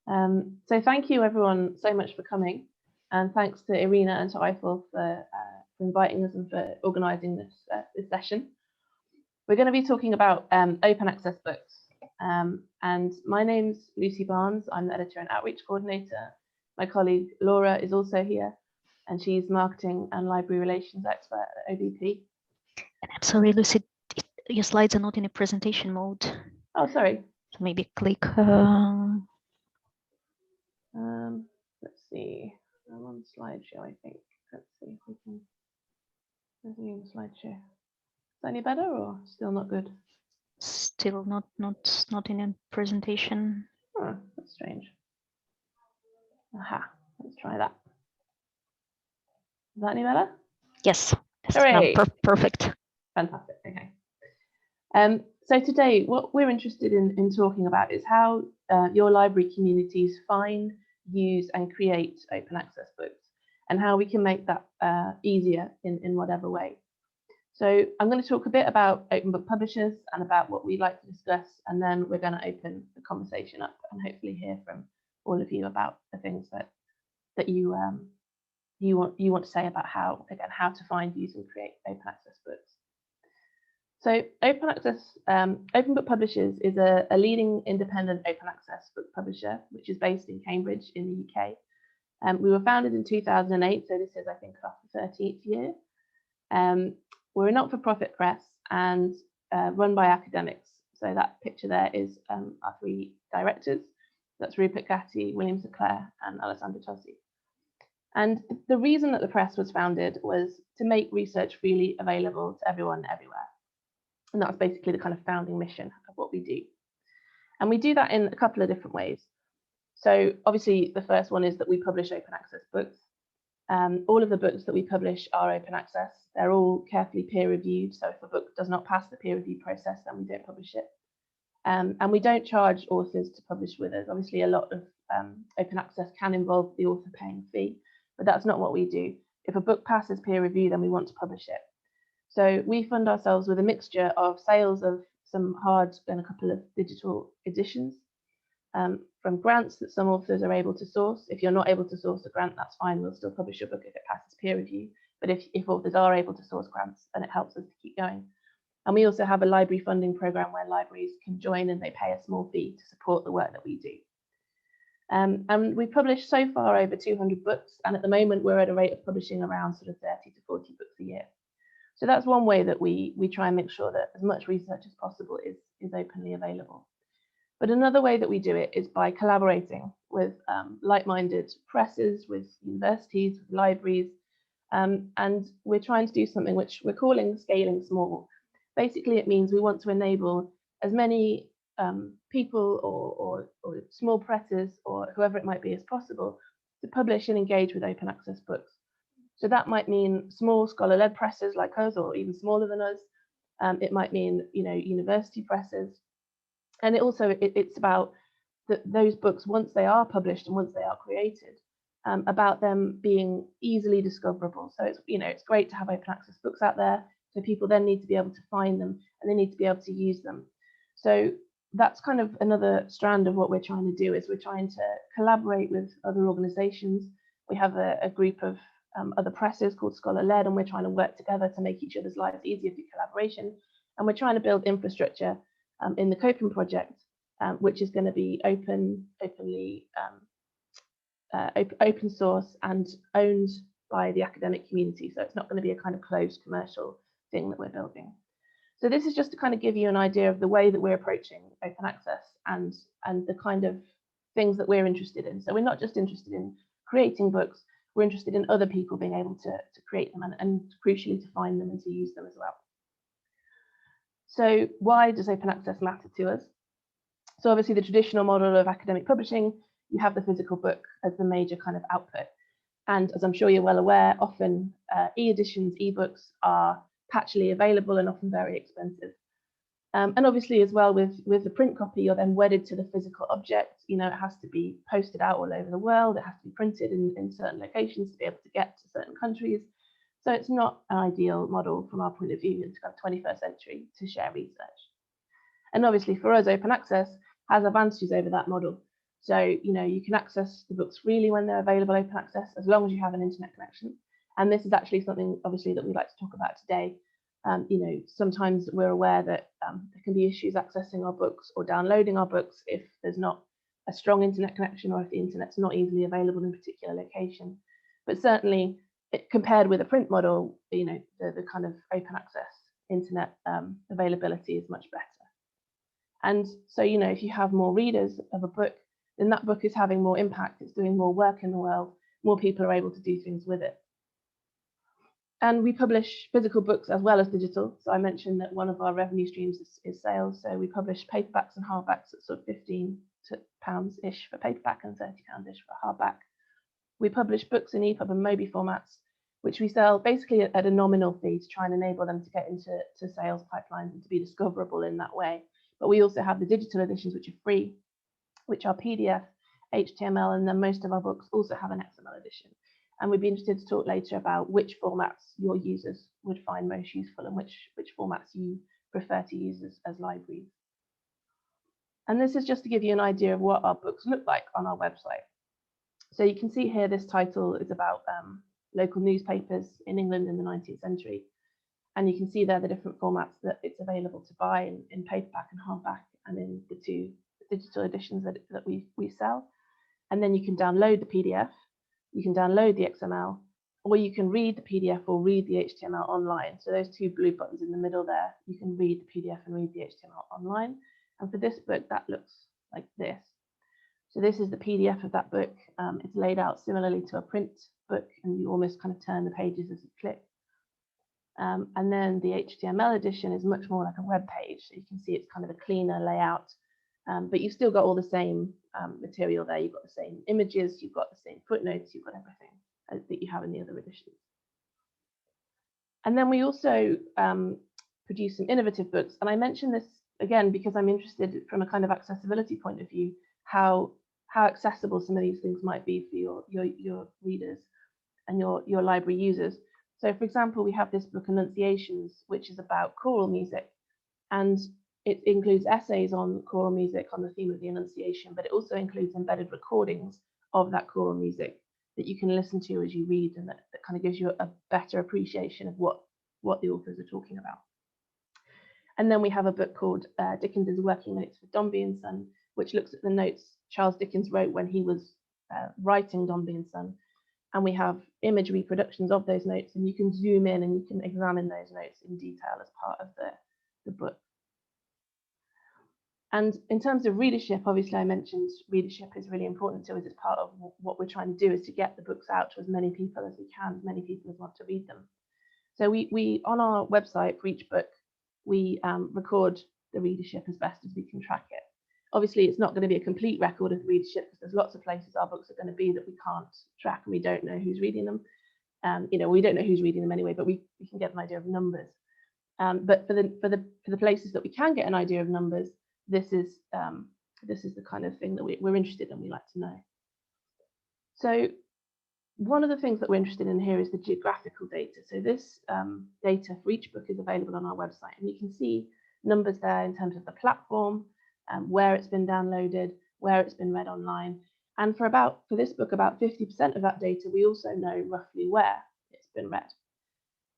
So thank you everyone so much for coming, and thanks to Irina and to Eiffel for inviting us and for organising this session. We're going to be talking about open access books, and my name's Lucy Barnes. I'm the editor and outreach coordinator. My colleague Laura is also here, and she's marketing and library relations expert at OBP. And I'm sorry, Lucy, your slides are not in a presentation mode. Oh, sorry. So maybe click. Let's see. I'm on slideshow, I think. Let's see if we can. Resume slideshow. Is that any better or still not good? Still not in a presentation. Oh, that's strange. Aha, let's try that. Is that any better? Yes, that's perfect. Fantastic, okay. So today, what we're interested in talking about is how your library communities find, use and create open access books, and how we can make that easier in whatever way. So I'm going to talk a bit about open book publishers and about what we'd like to discuss, and then we're going to open the conversation up and hopefully hear from all of you about the things that you want to say about how to find, use and create open access books. So Open Book Publishers is a leading independent open access book publisher, which is based in Cambridge in the UK. We were founded in 2008, so this is, I think, our 13th year. We're a not-for-profit press and run by academics. So that picture there is our three directors. That's Rupert Gatti, William Sinclair and Alessandro Tosi. And the reason that the press was founded was to make research freely available to everyone everywhere. And that's basically the kind of founding mission of what we do. And we do that in a couple of different ways. So obviously the first one is that we publish open access books. All of the books that we publish are open access. They're all carefully peer reviewed. So if a book does not pass the peer review process, then we don't publish it. And we don't charge authors to publish with us. Obviously a lot of open access can involve the author paying a fee, but that's not what we do. If a book passes peer review, then we want to publish it. So we fund ourselves with a mixture of sales of some hard and a couple of digital editions, from grants that some authors are able to source. If you're not able to source a grant, that's fine. We'll still publish your book if it passes peer review. But if authors are able to source grants, then it helps us to keep going. And we also have a library funding program where libraries can join and they pay a small fee to support the work that we do. And we've published so far over 200 books. And at the moment, we're at a rate of publishing around sort of 30 to 40 books a year. So that's one way that we try and make sure that as much research as possible is openly available. But another way that we do it is by collaborating with like-minded presses, with universities, with libraries, and we're trying to do something which we're calling scaling small. Basically, it means we want to enable as many people or small presses or whoever it might be as possible to publish and engage with open access books. So that might mean small scholar-led presses like us, or even smaller than us. It might mean, university presses. And it's about those books, once they are published and once they are created, about them being easily discoverable. So it's great to have open access books out there. So people then need to be able to find them and they need to be able to use them. So that's kind of another strand of what we're trying to do, is we're trying to collaborate with other organizations. We have a group of other presses called Scholar-Led, and we're trying to work together to make each other's lives easier through collaboration. And we're trying to build infrastructure in the Coping project, which is going to be open source and owned by the academic community. So it's not going to be a kind of closed commercial thing that we're building. So this is just to kind of give you an idea of the way that we're approaching open access and the kind of things that we're interested in. So we're not just interested in creating books, we're interested in other people being able to create them and crucially to find them and to use them as well. So why does open access matter to us? So obviously the traditional model of academic publishing, you have the physical book as the major kind of output. And as I'm sure you're well aware, often e-editions, e-books are patchily available and often very expensive. And obviously as well with the print copy, you're then wedded to the physical object. It has to be posted out all over the world. It has to be printed in certain locations to be able to get to certain countries. So it's not an ideal model from our point of view in the 21st century to share research. And obviously for us, open access has advantages over that model. So, you can access the books freely when they're available open access, as long as you have an internet connection. And this is actually something, obviously, that we'd like to talk about today. Sometimes we're aware that there can be issues accessing our books or downloading our books if there's not a strong internet connection, or if the internet's not easily available in a particular location. But certainly, compared with a print model, the kind of open access internet availability is much better. And so, if you have more readers of a book, then that book is having more impact. It's doing more work in the world. More people are able to do things with it. And we publish physical books as well as digital. So I mentioned that one of our revenue streams is sales. So we publish paperbacks and hardbacks at sort of £15-ish for paperback and £30-ish for hardback. We publish books in EPUB and MOBI formats, which we sell basically at a nominal fee to try and enable them to get into sales pipelines and to be discoverable in that way. But we also have the digital editions, which are free, which are PDF, HTML, and then most of our books also have an XML edition. And we'd be interested to talk later about which formats your users would find most useful and which formats you prefer to use as libraries. And this is just to give you an idea of what our books look like on our website. So you can see here, this title is about local newspapers in England in the 19th century. And you can see there the different formats that it's available to buy in paperback and hardback, and in the 2 digital editions that we sell. And then you can download the PDF, you can download the XML, or you can read the PDF or read the HTML online. So those 2 blue buttons in the middle there, you can read the PDF and read the HTML online. And for this book, that looks like this. So this is the PDF of that book. It's laid out similarly to a print book, and you almost kind of turn the pages as you click. And then the HTML edition is much more like a web page. So you can see it's kind of a cleaner layout, but you've still got all the same material there. You've got the same images, you've got the same footnotes, you've got everything that you have in the other editions. And then we also produce some innovative books. And I mention this again because I'm interested from a kind of accessibility point of view, how accessible some of these things might be for your readers and your library users. So, for example, we have this book, Annunciations, which is about choral music, and it includes essays on choral music on the theme of the Annunciation, but it also includes embedded recordings of that choral music that you can listen to as you read, and that kind of gives you a better appreciation of what the authors are talking about. And then we have a book called Dickens's Working Notes for Dombey and Son, which looks at the notes Charles Dickens wrote when he was writing Dombey and Son. And we have image reproductions of those notes, and you can zoom in and you can examine those notes in detail as part of the book. And in terms of readership, obviously I mentioned readership is really important to us. As part of what we're trying to do is to get the books out to as many people as we can, as many people as want to read them. So we on our website for each book, we record the readership as best as we can track it. Obviously, it's not going to be a complete record of readership because there's lots of places our books are going to be that we can't track and we don't know who's reading them. We don't know who's reading them anyway, but we can get an idea of numbers. But for the places that we can get an idea of numbers, this is the kind of thing that we're interested in. We like to know. So one of the things that we're interested in here is the geographical data. So this data for each book is available on our website, and you can see numbers there in terms of the platform, where it's been downloaded, where it's been read online. And for this book, about 50% of that data, we also know roughly where it's been read.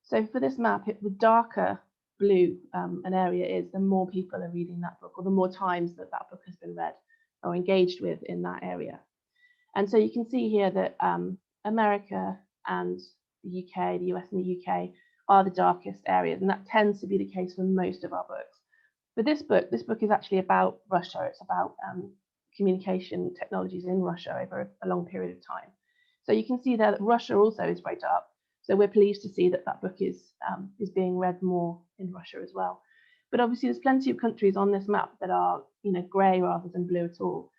So for this map, the darker blue an area is, the more people are reading that book, or the more times that book has been read or engaged with in that area. And so you can see here that America and the UK, the US and the UK are the darkest areas, and that tends to be the case for most of our books. But this book is actually about Russia. It's about communication technologies in Russia over a long period of time. So you can see there that Russia also is very dark. So we're pleased to see that book is being read more in Russia as well. But obviously there's plenty of countries on this map that are grey rather than blue at all.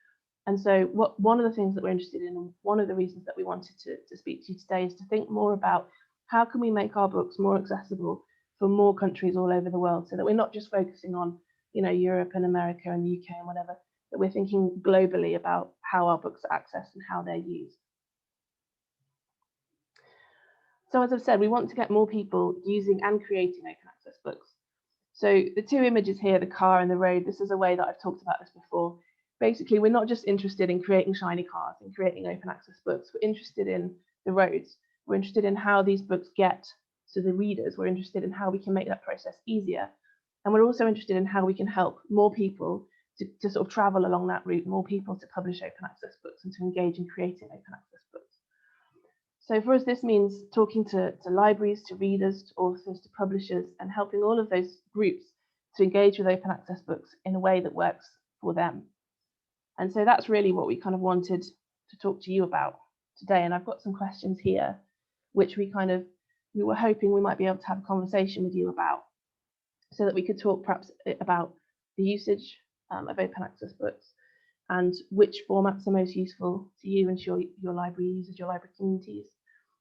And so one of the things that we're interested in, and one of the reasons that we wanted to speak to you today, is to think more about how can we make our books more accessible for more countries all over the world, so that we're not just focusing on Europe and America and the UK and whatever, that we're thinking globally about how our books are accessed and how they're used. So as I've said, we want to get more people using and creating open access books. So the 2 images here, the car and the road, this is a way that I've talked about this before. basically, we're not just interested in creating shiny cars and creating open access books. We're interested in the roads. We're interested in how these books get to the readers. We're interested in how we can make that process easier. And we're also interested in how we can help more people to sort of travel along that route, more people to publish open access books and to engage in creating open access books. So for us, this means talking to libraries, to readers, to authors, to publishers, and helping all of those groups to engage with open access books in a way that works for them. And so that's really what we kind of wanted to talk to you about today. And I've got some questions here, which we were hoping we might be able to have a conversation with you about, so that we could talk perhaps about the usage of open access books and which formats are most useful to you and to your library users, your library communities,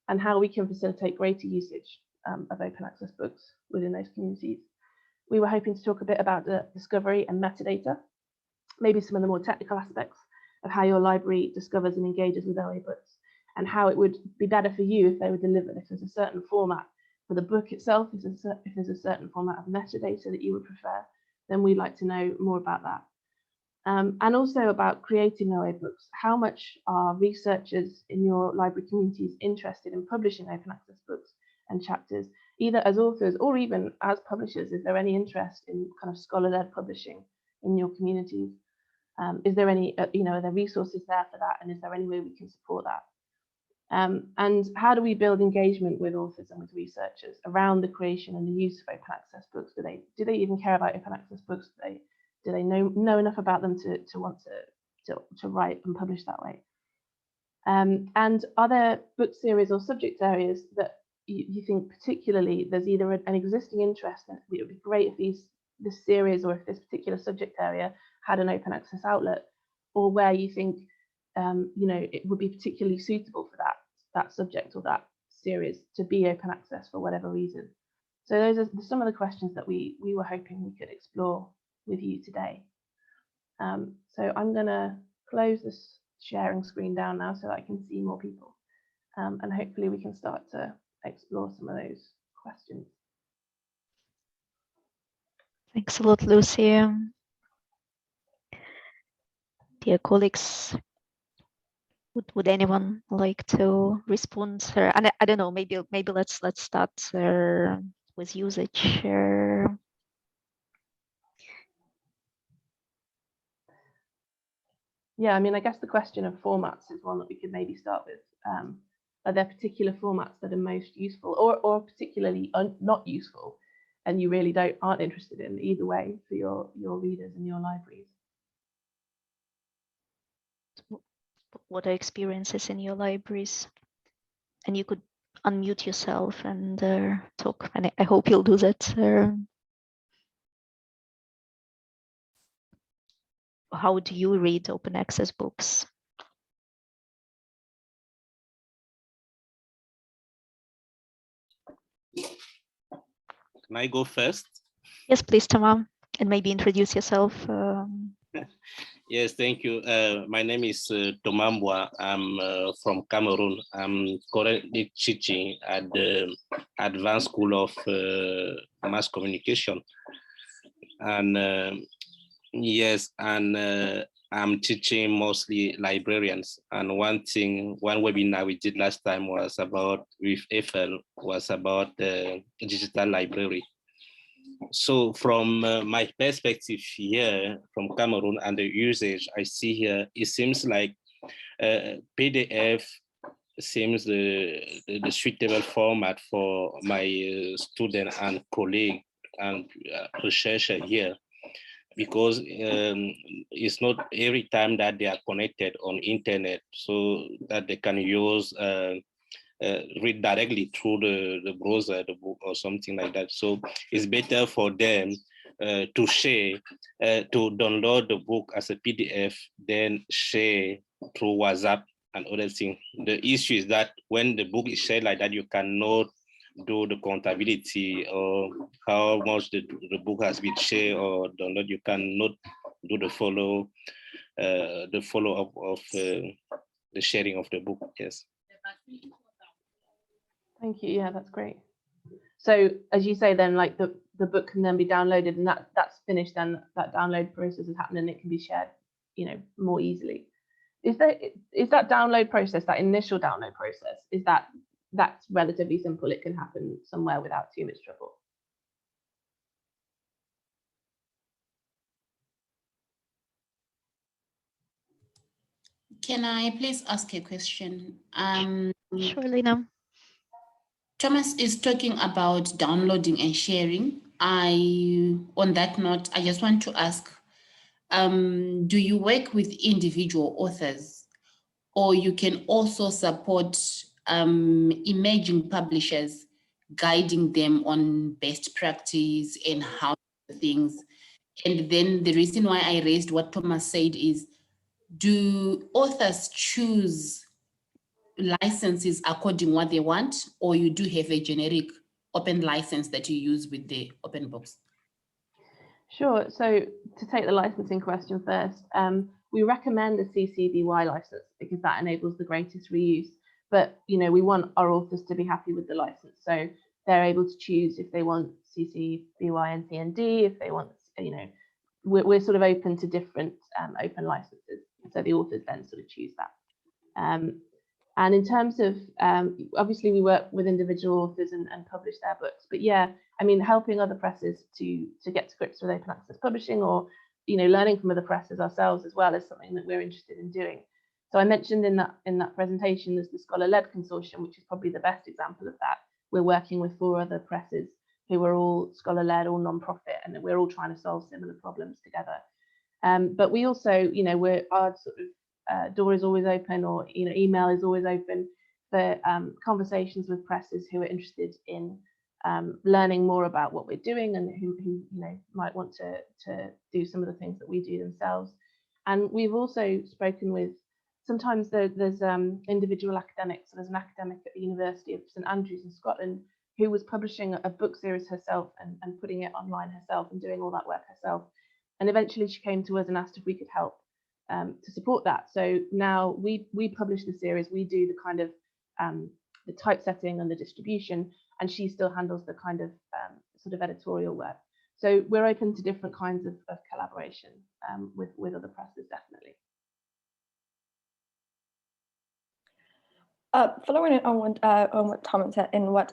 and how we can facilitate greater usage of open access books within those communities. We were hoping to talk a bit about the discovery and metadata, maybe some of the more technical aspects of how your library discovers and engages with OA books, and how it would be better for you if they were delivered, if there's a certain format for the book itself, if there's a certain format of metadata that you would prefer, then we'd like to know more about that. And also about creating OA books. How much are researchers in your library communities interested in publishing open access books and chapters, either as authors or even as publishers? Is there any interest in kind of scholar-led publishing in your communities? Is there any, are there resources there for that? And is there any way we can support that? And how do we build engagement with authors and with researchers around the creation and the use of open access books? Do they even care about open access books? Do they know enough about them to want to write and publish that way? And are there book series or subject areas that you think particularly there's either an existing interest in? It would be great if this series or if this particular subject area had an open access outlet, or where you think it would be particularly suitable for that subject or that series to be open access for whatever reason. So those are some of the questions that we were hoping we could explore with you today. So I'm going to close this sharing screen down now so that I can see more people, and hopefully we can start to explore some of those questions. Thanks a lot, Lucy. Dear colleagues, would anyone like to respond? And I don't know, maybe let's start with usage. Yeah, I mean, I guess the question of formats is one that we could maybe start with. Are there particular formats that are most useful, or particularly not useful, and you really aren't interested in either way for your readers and your libraries? What are experiences in your libraries? And you could unmute yourself and talk, and I hope you'll do that. How do you read open access books? Can I go first? Yes, please, Tamam, and maybe introduce yourself. Yes, thank you. My name is Tomambwa. I'm from Cameroon. I'm currently teaching at the Advanced School of Mass Communication. And yes, and I'm teaching mostly librarians. And one webinar we did last time was with Eiffel, was about the digital library. So from my perspective here from Cameroon and the usage I see here, it seems like PDF seems the suitable format for my student and colleague and researcher here, because it's not every time that they are connected on internet so that they can use read directly through the browser, the book or something like that. So it's better for them to share, to download the book as a PDF, then share through WhatsApp and other things. The issue is that when the book is shared like that, you cannot do the accountability or how much the book has been shared or downloaded. You cannot do the follow up of the sharing of the book. Yes. Thank you. Yeah, that's great. So as you say, then like the book can then be downloaded, and that's finished, then that download process has happened and it can be shared more easily. Is that download process, that initial download process, that's relatively simple? It can happen somewhere without too much trouble. Can I please ask a question? Sure, Lena. Thomas is talking about downloading and sharing. On that note, I just want to ask, do you work with individual authors, or you can also support emerging publishers, guiding them on best practice and how things? And then the reason why I raised what Thomas said is, do authors choose licenses according what they want, or you do have a generic open license that you use with the open books? Sure. So to take the licensing question first, we recommend the CC BY license because that enables the greatest reuse. But we want our authors to be happy with the license, so they're able to choose if they want CC BY and TND, if they want, we're sort of open to different open licenses. So the authors then sort of choose that. And in terms of, obviously we work with individual authors and publish their books, but yeah, I mean, helping other presses to get to grips with open access publishing, or, learning from other presses ourselves as well, is something that we're interested in doing. So I mentioned in that presentation, there's the Scholar-led Consortium, which is probably the best example of that. We're working with 4 other presses who are all scholar-led, all non-profit, and we're all trying to solve similar problems together. But we also, our sort of door is always open, or email is always open for conversations with presses who are interested in learning more about what we're doing, and who might want to do some of the things that we do themselves. And we've also spoken with, sometimes there's individual academics. So there's an academic at the University of St Andrews in Scotland who was publishing a book series herself and putting it online herself and doing all that work herself. And eventually she came to us and asked if we could help to support that. So now we publish the series, we do the kind of the typesetting and the distribution, and she still handles the kind of sort of editorial work. So we're open to different kinds of collaboration with other presses, definitely. Following on what Tom said and what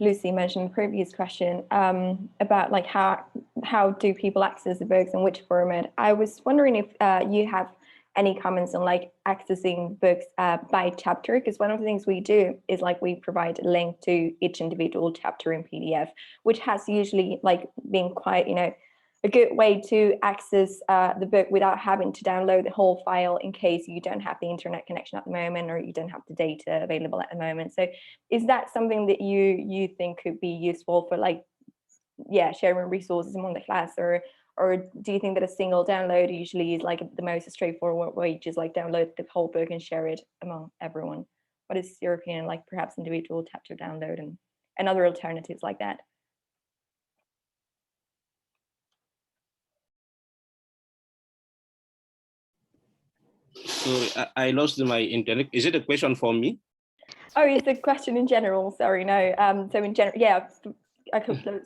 Lucy mentioned in the previous question about like how do people access the books and which format, I was wondering if you have any comments on like accessing books by chapter, because one of the things we do is like we provide a link to each individual chapter in PDF, which has usually like been quite a good way to access the book without having to download the whole file in case you don't have the internet connection at the moment, or you don't have the data available at the moment. So is that something that you think could be useful for like, sharing resources among the class, or do you think that a single download usually is like the most straightforward way, just like download the whole book and share it among everyone? What is your opinion, like perhaps individual chapter download and other alternatives like that? Sorry, I lost my internet. Is it a question for me? Oh, it's a question in general. Sorry, no. So in general, yeah.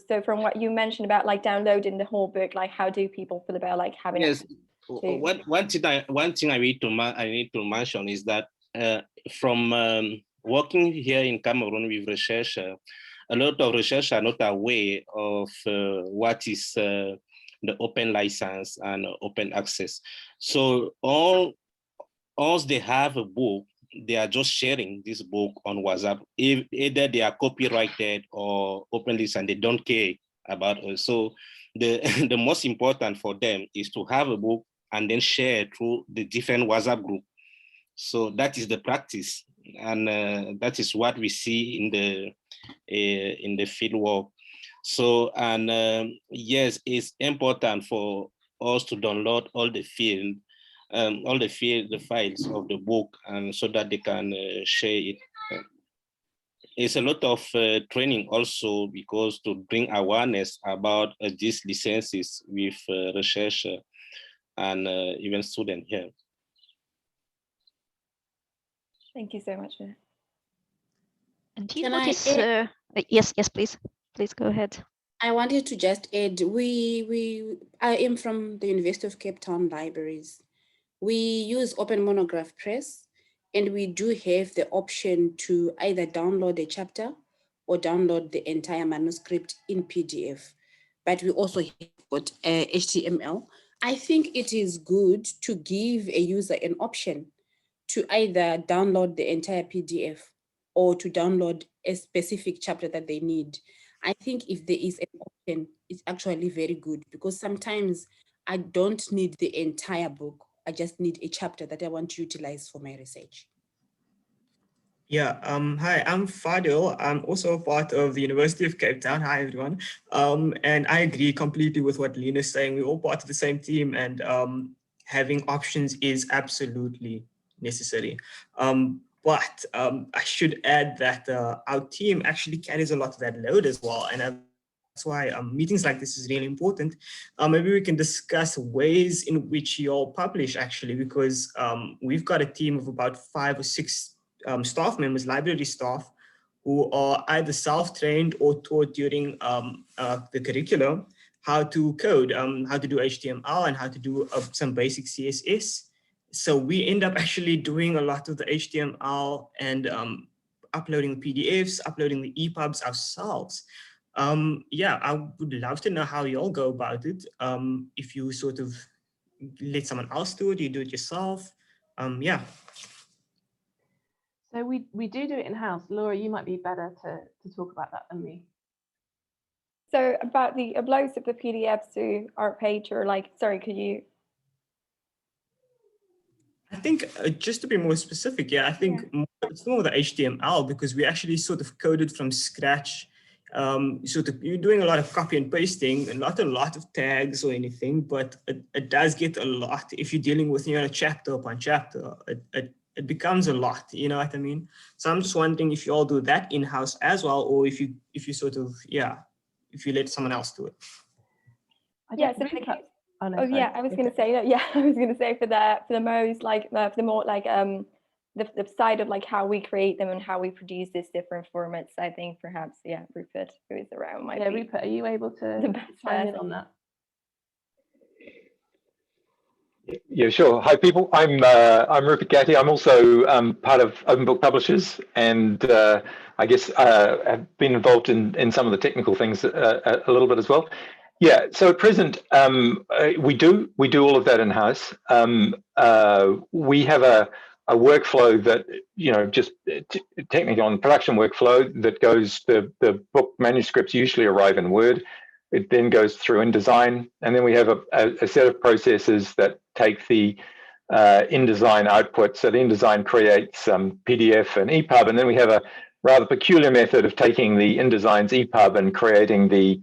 So from what you mentioned about like downloading the whole book, like how do people feel about like having? Yes. One thing I need to mention is that from working here in Cameroon with research, a lot of researchers are not aware of what is the open license and open access. So once they have a book, they are just sharing this book on WhatsApp. Either they are copyrighted or open license, and they don't care about it. So the most important for them is to have a book and then share through the different WhatsApp group. So that is the practice, and that is what we see in the field work. So, and yes, it's important for us to download all the files of the book, and so that they can share it. It's a lot of training also, because to bring awareness about these licenses with research and even students here. Thank you so much. And do you notice? Yes, please go ahead. I wanted to just add, I am from the University of Cape Town Libraries. we use Open Monograph Press, and we do have the option to either download a chapter or download the entire manuscript in PDF. But we also have got HTML. I think it is good to give a user an option to either download the entire PDF or to download a specific chapter that they need. I think if there is an option, it's actually very good, because sometimes I don't need the entire book. I just need a chapter that I want to utilize for my research. Yeah, hi, I'm Fadil. I'm also part of the University of Cape Town. Hi, everyone. And I agree completely with what Lena's saying. We're all part of the same team, and having options is absolutely necessary. But I should add that our team actually carries a lot of that load as well. And that's why meetings like this is really important. Maybe we can discuss ways in which you all publish, actually, because we've got a team of about 5 or 6 staff members, library staff, who are either self-trained or taught during the curriculum how to code, how to do HTML and how to do some basic CSS. So we end up actually doing a lot of the HTML and uploading PDFs, uploading the EPUBs ourselves. Yeah, I would love to know how you all go about it. If you sort of let someone else do it, you do it yourself. Yeah. So we do it in-house. Laura, you might be better to talk about that than me. So about the uploads of the PDFs to our page, or like, sorry, could you? I think just to be more specific, yeah, I think it's more the HTML, because we actually sort of coded from scratch. Sort of, you're doing a lot of copy and pasting, and not a lot of tags or anything, but it does get a lot if you're dealing with, you know, chapter upon chapter. It becomes a lot, you know what I mean? So I'm just wondering if you all do that in-house as well, or if you sort of, yeah, if you let someone else do it. Yeah, so I was going to say that. Yeah, I was going to say for the most, like for the more like the side of like how we create them and how we produce these different formats. I think perhaps, yeah, Rupert, who is around, might be. Rupert, are you able to chime in on that? Yeah, sure. Hi, people. I'm Rupert Gatti. I'm also part of Open Book Publishers, and I guess have been involved in some of the technical things a little bit as well. Yeah. So at present, we do all of that in house. We have a workflow that, you know, just technically on production workflow that goes. The book manuscripts usually arrive in Word. It then goes through InDesign, and then we have a set of processes that take the InDesign output. So the InDesign creates some PDF and EPUB, and then we have a rather peculiar method of taking the InDesign's EPUB and creating the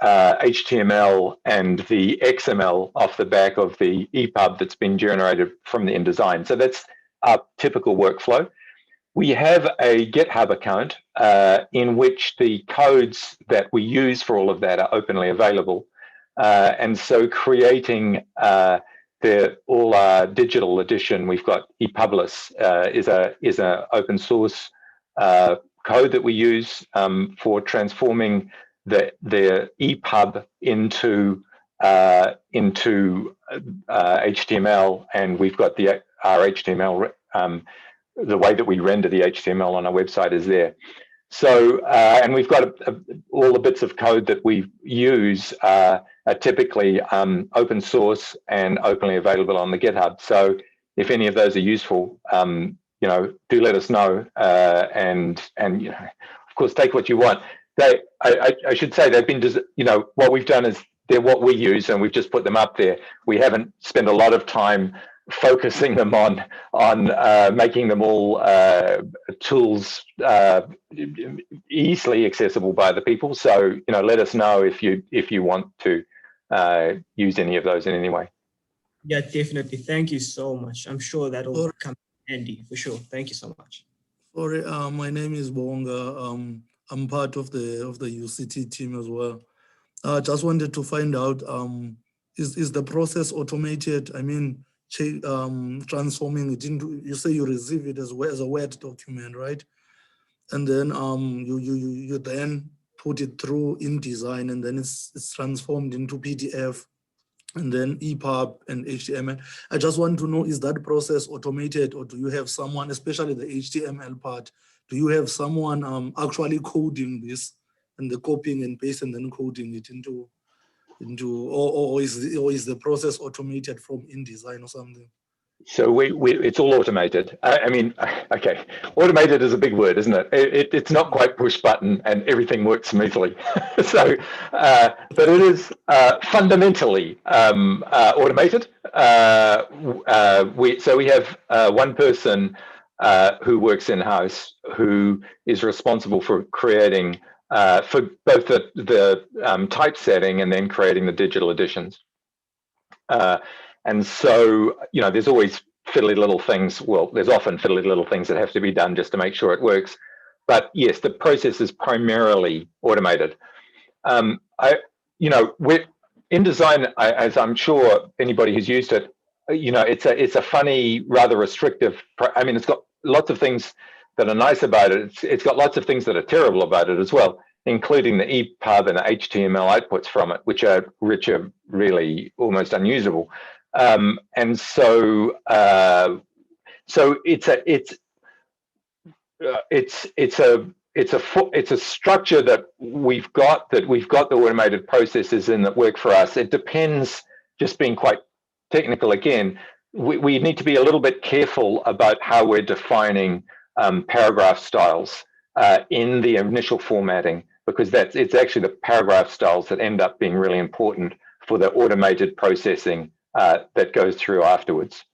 HTML and the XML off the back of the EPUB that's been generated from the InDesign. So that's our typical workflow. We have a GitHub account in which the codes that we use for all of that are openly available. And so creating all our digital edition, we've got ePublis is a open source code that we use for transforming the EPUB into HTML, and we've got our HTML. The way that we render the HTML on our website is there. So, and we've got all the bits of code that we use are typically open source and openly available on the GitHub. So if any of those are useful, you know, do let us know. And you know, of course, take what you want. I should say they've been, you know, what we've done is they're what we use, and we've just put them up there. We haven't spent a lot of time focusing them on making them all tools easily accessible by the people. So, you know, let us know if you want to use any of those in any way. Yeah, definitely. Thank you so much. I'm sure that'll come handy for sure. Thank you so much. Sorry, my name is Bonga. I'm part of the UCT team as well. I just wanted to find out, is the process automated? I mean, transforming it into, you say you receive it as a Word document, right? And then you then put it through InDesign, and then it's transformed into PDF. and then EPUB and HTML. I just want to know, is that process automated, or do you have someone, especially the HTML part, do you have someone actually coding this and the copying and paste and then coding it into or is the process automated from InDesign or something? So it's all automated. I mean, okay, automated is a big word, isn't it? It's not quite push button and everything works smoothly. So, but it is fundamentally automated. So we have one person who works in-house who is responsible for creating for both the typesetting and then creating the digital editions. And so, you know, there's always fiddly little things. Well, there's often fiddly little things that have to be done just to make sure it works. But yes, the process is primarily automated. You know, InDesign, as I'm sure anybody who's used it, you know, it's a funny, rather restrictive. I mean, it's got lots of things that are nice about it. It's got lots of things that are terrible about it as well, including the EPUB and the HTML outputs from it, which are really almost unusable. And so, so it's a structure that we've got the automated processes in that work for us. It depends, just being quite technical again, we need to be a little bit careful about how we're defining paragraph styles in the initial formatting, because it's actually the paragraph styles that end up being really important for the automated processing that goes through afterwards.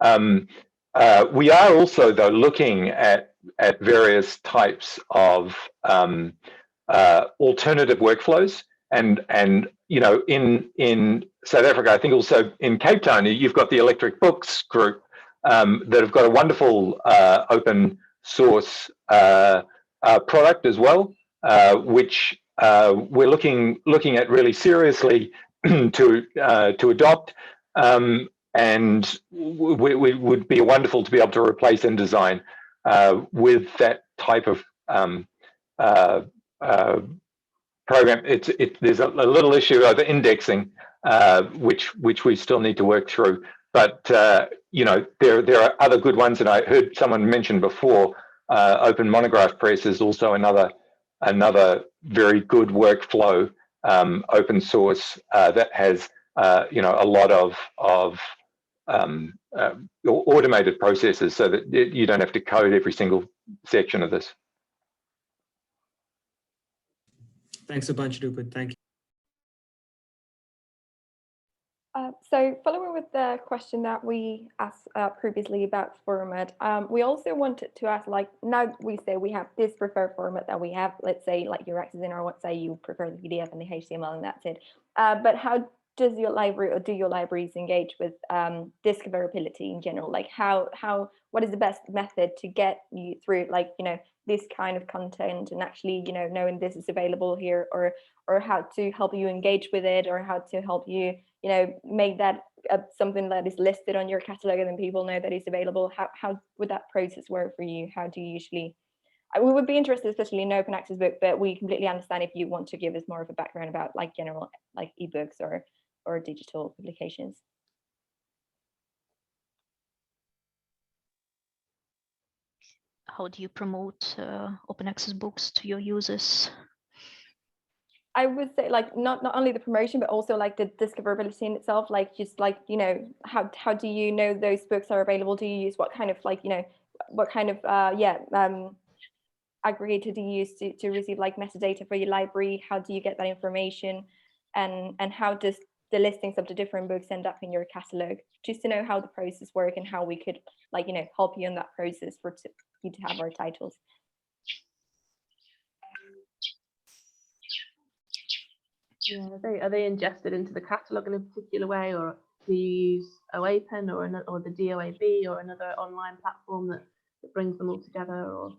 We are also, though, looking at various types of alternative workflows, and you know, in South Africa, I think also in Cape Town, you've got the Electric Books group that have got a wonderful open source product as well, which we're looking at really seriously to adopt. And we would be wonderful to be able to replace InDesign with that type of program. There's a little issue of indexing, which we still need to work through. But you know, there are other good ones, and I heard someone mention before. Open Monograph Press is also another very good workflow, open source that has you know, a lot of automated processes, so that you don't have to code every single section of this. Thanks a bunch, Rupert. Thank you. So following with the question that we asked previously about format, we also wanted to ask, like, now we say we have this preferred format that we have, let's say like your X is in, or let's say you prefer the PDF and the HTML and that's it. But how does your library, or do your libraries engage with discoverability in general? Like what is the best method to get you through, like, you know, this kind of content, and actually, you know, knowing this is available here, or how to help you engage with it, or how to help you, you know, make that something that is listed on your catalog and then people know that it's available? How would that process work for you? How do you usually, we would be interested, especially in open access book, but we completely understand if you want to give us more of a background about like general, like ebooks or digital publications. How do you promote open access books to your users? I would say, like, not only the promotion, but also like the discoverability in itself, like just like, you know, how do you know those books are available? Do you use what kind of, like, you know, what kind of aggregator do you use to receive like metadata for your library? How do you get that information? And how does the listings of the different books end up in your catalog? Just to know how the process work and how we could, like, you know, help you in that process for you to have our titles. Yeah, are they ingested into the catalogue in a particular way, or do you use OAPen or the DOAB or another online platform that brings them all together,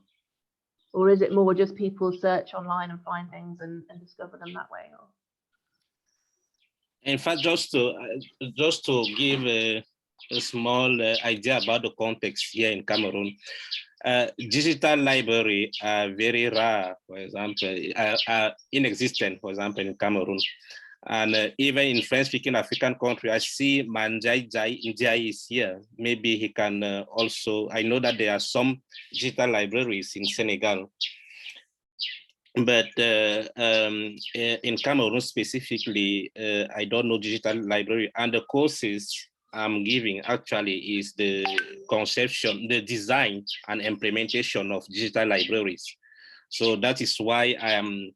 or is it more just people search online and find things and discover them that way? Or? In fact, just to give a small idea about the context here in Cameroon, digital library are very rare, for example, are inexistent, for example, in Cameroon. And even in French-speaking African country, I see Manjai Njai is here. Maybe he can also, I know that there are some digital libraries in Senegal, but in Cameroon specifically, I don't know digital library. And the courses I'm giving actually is the conception, the design and implementation of digital libraries. So that is why I'm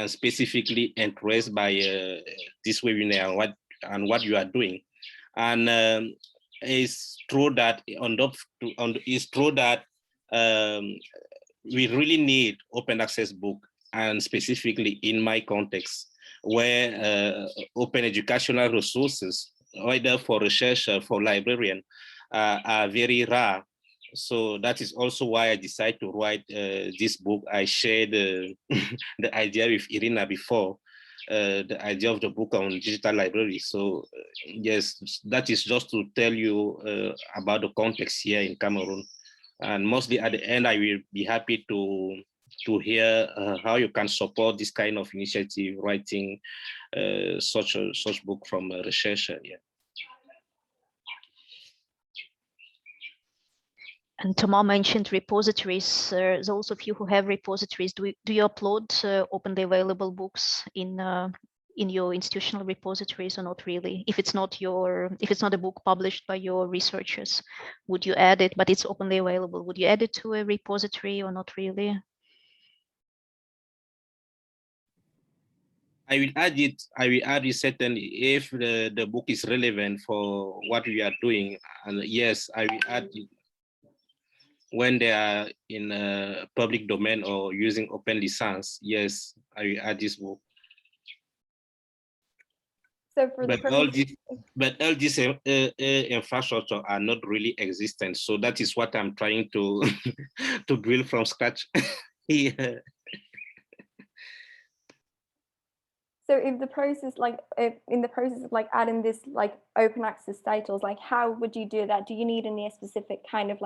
specifically interested by this webinar and what you are doing. And it's true that we really need open access book, and specifically in my context, where open educational resources, either for research or for librarian, are very rare. So that is also why I decided to write this book. I shared the idea with Irina before, the idea of the book on digital library. So yes, that is just to tell you about the context here in Cameroon. And mostly at the end, I will be happy to hear how you can support this kind of initiative, writing such book from a researcher. Yeah. And Thomas mentioned repositories. Those of you who have repositories, do you upload openly available books in your institutional repositories or not really? If it's not a book published by your researchers, would you add it? But it's openly available. Would you add it to a repository or not really? I will add it certainly if the book is relevant for what we are doing. And yes, I will add it when they are in a public domain or using open license. Yes, I will add this book. So for but all these infrastructure are not really existent. So that is what I'm trying to to build from scratch. Yeah. So if the process, in the process of adding this open access titles, how would you do that? Do you need any specific kind of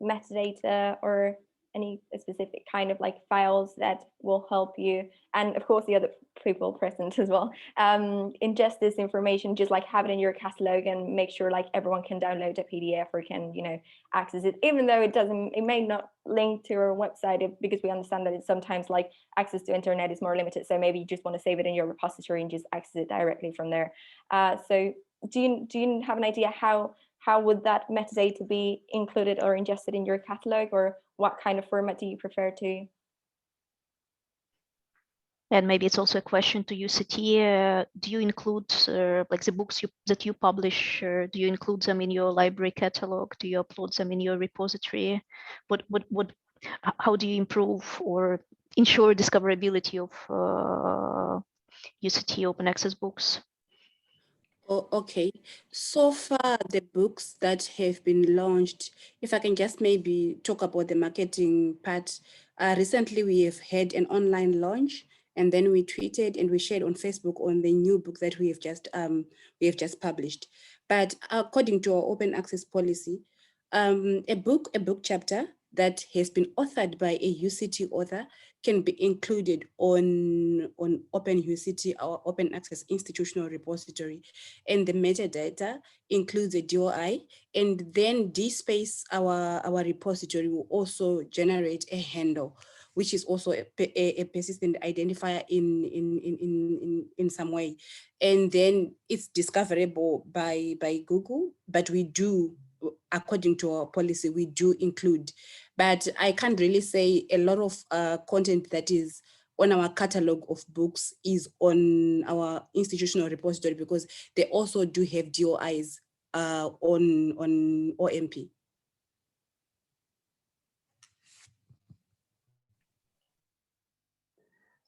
metadata or any specific kind of files that will help you, and of course the other people present as well, ingest this information, just have it in your catalog and make sure everyone can download a PDF or can access it, even though it may not link to our website, because we understand that it's sometimes access to internet is more limited, so maybe you just want to save it in your repository and just access it directly from there. So do you have an idea how would that metadata be included or ingested in your catalog, or what kind of format do you prefer to? And maybe it's also a question to UCT. Do you include the books that you publish? Do you include them in your library catalog? Do you upload them in your repository? How do you improve or ensure discoverability of UCT open access books? Oh, okay. So far, the books that have been launched, if I can just maybe talk about the marketing part, recently we have had an online launch, and then we tweeted and we shared on Facebook on the new book that we have just published. But according to our open access policy, a book chapter that has been authored by a UCT author can be included on Open UCT, our open access institutional repository. And the metadata includes a DOI, and then DSpace, our repository, will also generate a handle, which is also a persistent identifier in some way. And then it's discoverable by Google, but we do, according to our policy, we do include. But I can't really say a lot of content that is on our catalog of books is on our institutional repository, because they also do have DOIs on OMP.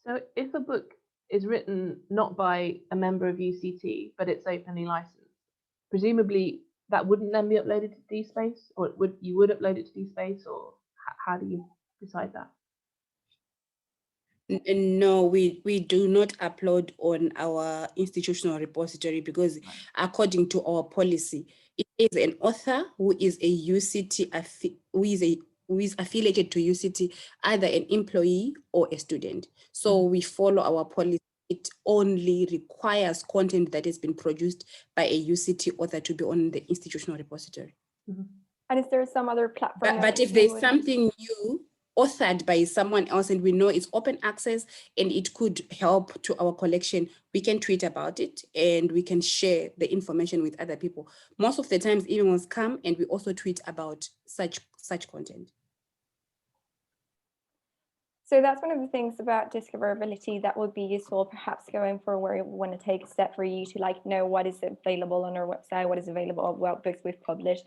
So if a book is written not by a member of UCT, but it's openly licensed, presumably that wouldn't then be uploaded to DSpace, or you would upload it to DSpace, or how do you decide that? No, we do not upload on our institutional repository, because according to our policy, it is an author who is a UCT who is affiliated to UCT, either an employee or a student. So we follow our policy it only requires content that has been produced by a UCT author to be on the institutional repository. Mm-hmm. And is there some other platform? But if there's something new authored by someone else and we know it's open access and it could help to our collection, we can tweet about it and we can share the information with other people. Most of the times emails come and we also tweet about such content. So that's one of the things about discoverability that would be useful perhaps going forward, where you want to take a step for you to like know what is available on our website, what is available, what books we've published.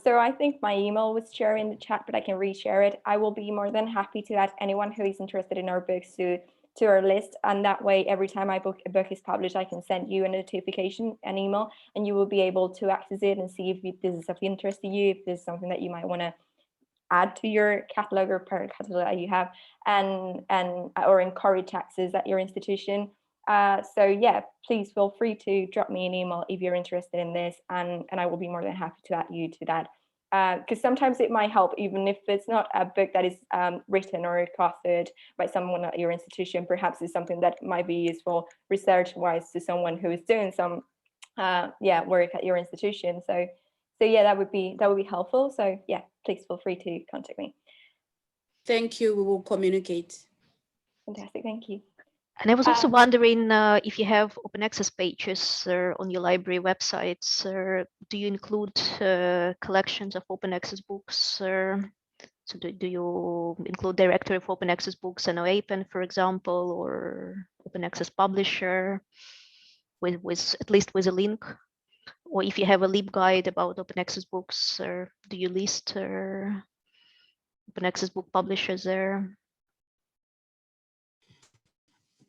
So I think my email was shared in the chat, but I can reshare it. I will be more than happy to add anyone who is interested in our books to our list. And that way, every time a book is published, I can send you a notification, an email, and you will be able to access it and see if this is of interest to you, if there's something that you might want to add to your catalog or parent catalog that you have, and or encourage access at your institution. So yeah, please feel free to drop me an email if you're interested in this, and I will be more than happy to add you to that. Because sometimes it might help, even if it's not a book that is written or authored by someone at your institution. Perhaps it's something that might be useful research-wise to someone who is doing some work at your institution. So yeah, that would be helpful. So yeah, please feel free to contact me. Thank you. We will communicate. Fantastic, thank you. And I was also wondering if you have open access pages on your library websites. Do you include collections of open access books? So do you include directory of open access books and OAPEN, for example, or open access publisher with at least with a link? Or if you have a LibGuide about open access books, do you list open access book publishers there?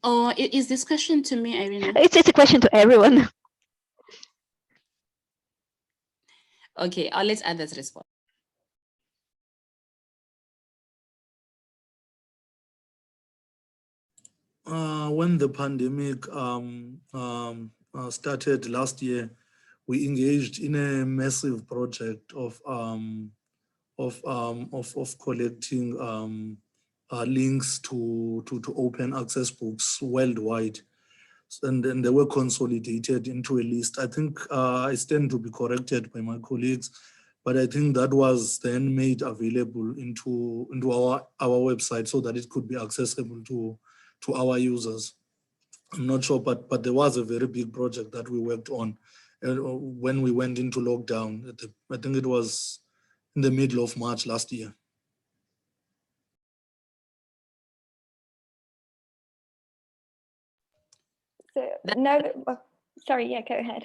Oh, is this question to me, Irina? It's a question to everyone. Okay, I'll let others respond. When the pandemic started last year, we engaged in a massive project of collecting links to open access books worldwide, and then they were consolidated into a list. I think I stand to be corrected by my colleagues, but I think that was then made available into our website so that it could be accessible to our users. I'm not sure, but there was a very big project that we worked on when we went into lockdown. I think it was in the middle of March last year. So no, sorry, yeah, go ahead.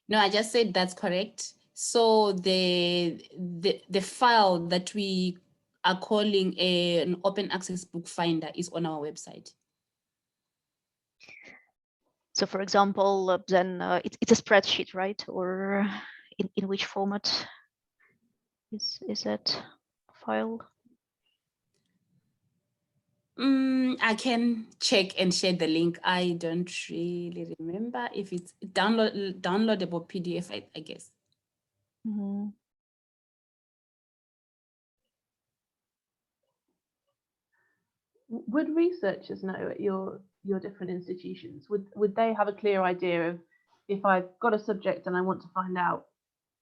No, I just said that's correct. So the file that we are calling an open access book finder is on our website. So for example, then it's a spreadsheet, right? Or in which format is that file? I can check and share the link. I don't really remember if it's downloadable PDF, I guess. Mm-hmm. Would researchers know at your different institutions? Would they have a clear idea of, if I've got a subject and I want to find out,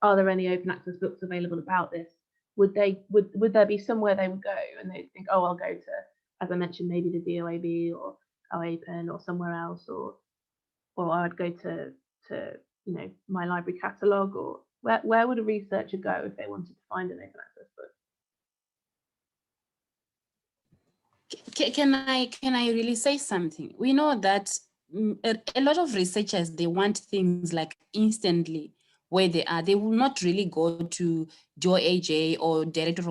are there any open access books available about this? Would there be somewhere they would go and they think, oh, I'll go to, as I mentioned, maybe the DOAB or OAPEN or somewhere else, or I would go to my library catalogue, or where would a researcher go if they wanted to find an open access book? Can I really say something? We know that a lot of researchers, they want things like instantly where they are. They will not really go to DOAJ or Director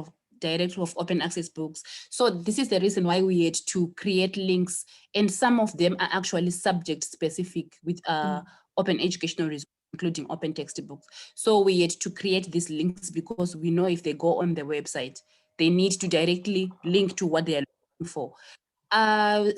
of Open Access Books. So this is the reason why we had to create links, and some of them are actually subject specific with open educational resources, including open textbooks. So we had to create these links because we know if they go on the website, they need to directly link to what they are looking for.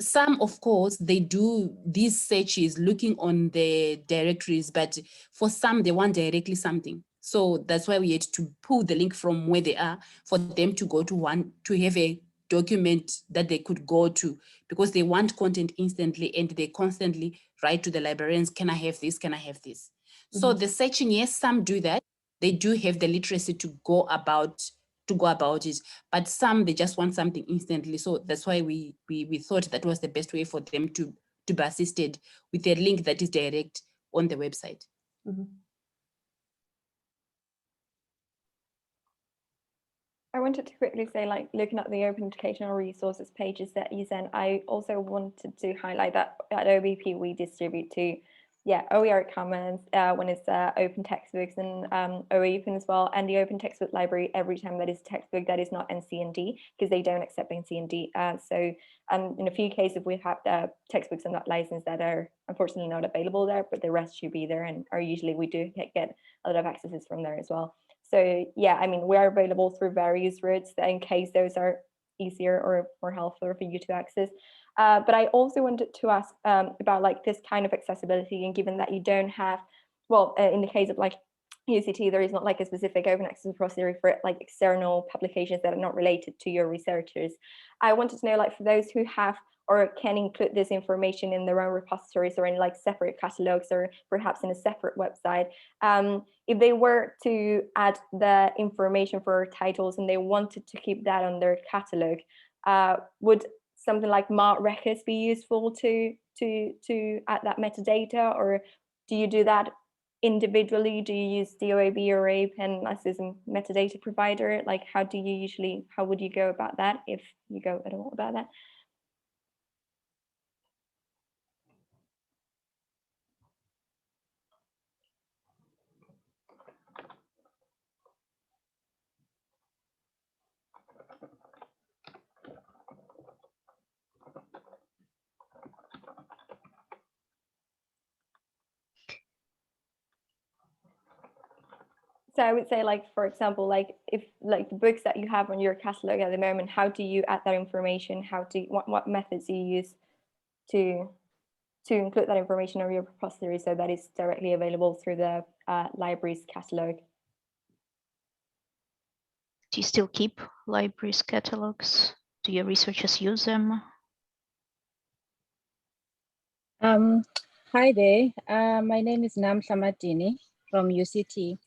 Some, of course, they do these searches looking on the directories, but for some, they want directly something. So that's why we had to pull the link from where they are for them to go to one, to have a document that they could go to, because they want content instantly and they constantly write to the librarians, can I have this, can I have this? So the searching, yes, some do that. They do have the literacy to go about it, but some, they just want something instantly. So that's why we thought that was the best way for them to be assisted with a link that is direct on the website. I wanted to quickly say, like, looking at the open educational resources pages that you sent, I also wanted to highlight that at OBP we distribute to, OER Commons when it's open textbooks, and OEPN as well, and the open textbook library every time that is a textbook that is not NC&D, because they don't accept NC&D. So in a few cases we have textbooks are not licensed that are unfortunately not available there, but the rest should be there, and usually we do get a lot of accesses from there as well. So yeah, I mean, we are available through various routes in case those are easier or more helpful for you to access. But I also wanted to ask about like this kind of accessibility, and given that you don't have, well, in the case of like UCT, there is not like a specific open access repository for like external publications that are not related to your researchers. I wanted to know, like, for those who have or can include this information in their own repositories or in like separate catalogs or perhaps in a separate website, if they were to add the information for titles and they wanted to keep that on their catalog, would something like MARC records be useful to add that metadata, or do you do that individually? Do you use DOAB or APEN as a metadata provider? Like, how would you go about that, if you go at all about that? So I would say, like, for example, like if like the books that you have on your catalog at the moment, how do you add that information? What methods do you use to include that information on your repository so that it's directly available through the library's catalog? Do you still keep libraries catalogs? Do your researchers use them? Hi there. My name is Namhla Madini from UCT.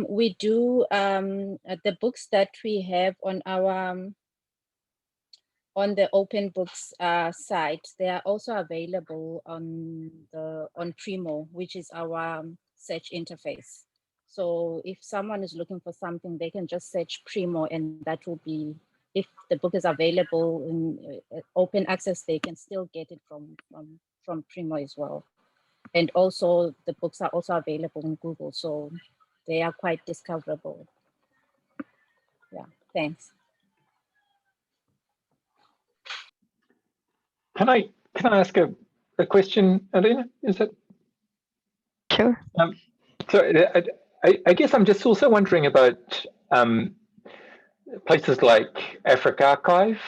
We do the books that we have on our on the Open Books site. They are also available on Primo, which is our search interface. So if someone is looking for something, they can just search Primo, and that will be, if the book is available in open access, they can still get it from Primo as well. And also the books are also available in Google, so they are quite discoverable. Yeah, thanks. Can I ask a question, Alina? Is it? Sure. So I guess I'm just also wondering about places like Africa Archive